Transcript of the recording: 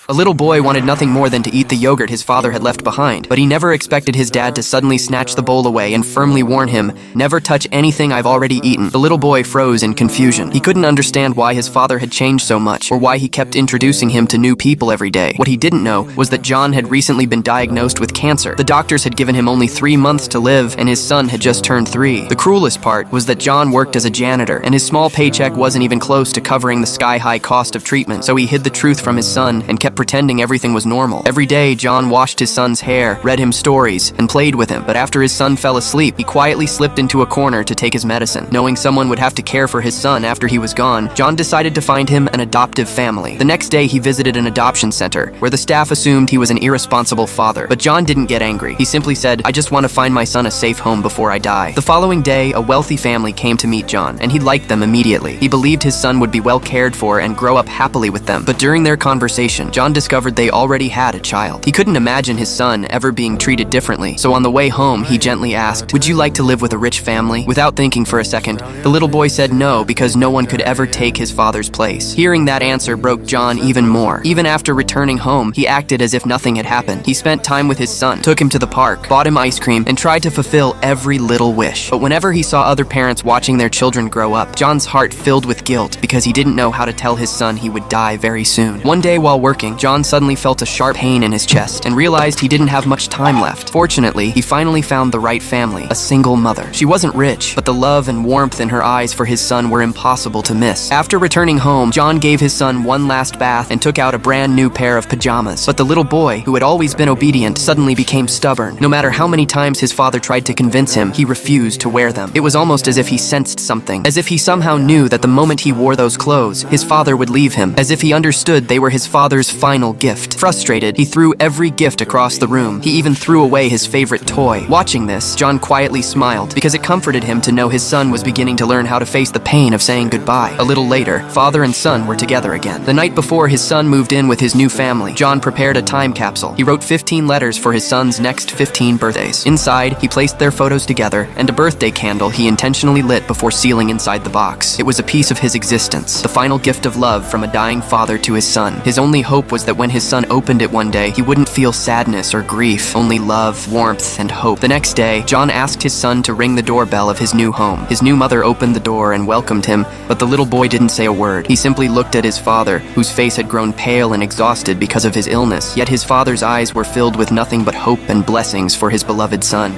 A little boy wanted nothing more than to eat the yogurt his father had left behind, but he never expected his dad to suddenly snatch the bowl away and firmly warn him, "Never touch anything I've already eaten." The little boy froze in confusion. He couldn't understand why his father had changed so much, or why he kept introducing him to new people every day. What he didn't know was that John had recently been diagnosed with cancer. The doctors had given him only 3 months to live, and his son had just turned 3. The cruelest part was that John worked as a janitor, and his small paycheck wasn't even close to covering the sky-high cost of treatment, so he hid the truth from his son and kept pretending everything was normal. Every day, John washed his son's hair, read him stories, and played with him, but after his son fell asleep, he quietly slipped into a corner to take his medicine. Knowing someone would have to care for his son after he was gone, John decided to find him an adoptive family. The next day, he visited an adoption center, where the staff assumed he was an irresponsible father. But John didn't get angry. He simply said, "I just want to find my son a safe home before I die." The following day, a wealthy family came to meet John, and he liked them immediately. He believed his son would be well cared for and grow up happily with them. But during their conversation, John discovered they already had a child. He couldn't imagine his son ever being treated differently, so on the way home, he gently asked, "Would you like to live with a rich family?" Without thinking for a second, the little boy said no, because no one could ever take his father's place. Hearing that answer broke John even more. Even after returning home, he acted as if nothing had happened. He spent time with his son, took him to the park, bought him ice cream, and tried to fulfill every little wish. But whenever he saw other parents watching their children grow up, John's heart filled with guilt because he didn't know how to tell his son he would die very soon. One day while working, John suddenly felt a sharp pain in his chest and realized he didn't have much time left. Fortunately, he finally found the right family, a single mother. She wasn't rich, but the love and warmth in her eyes for his son were impossible to miss. After returning home, John gave his son one last bath and took out a brand new pair of pajamas. But the little boy, who had always been obedient, suddenly became stubborn. No matter how many times his father tried to convince him, he refused to wear them. It was almost as if he sensed something, as if he somehow knew that the moment he wore those clothes, his father would leave him, as if he understood they were his father's final gift. Frustrated, he threw every gift across the room. He even threw away his favorite toy. Watching this, John quietly smiled, because it comforted him to know his son was beginning to learn how to face the pain of saying goodbye. A little later, father and son were together again. The night before his son moved in with his new family, John prepared a time capsule. He wrote 15 letters for his son's next 15 birthdays. Inside, he placed their photos together and a birthday candle he intentionally lit before sealing inside the box. It was a piece of his existence, the final gift of love from a dying father to his son. His only hope was that when his son opened it one day, he wouldn't feel sadness or grief, only love, warmth, and hope. The next day, John asked his son to ring the doorbell of his new home. His new mother opened the door and welcomed him, but the little boy didn't say a word. He simply looked at his father, whose face had grown pale and exhausted because of his illness, yet his father's eyes were filled with nothing but hope and blessings for his beloved son.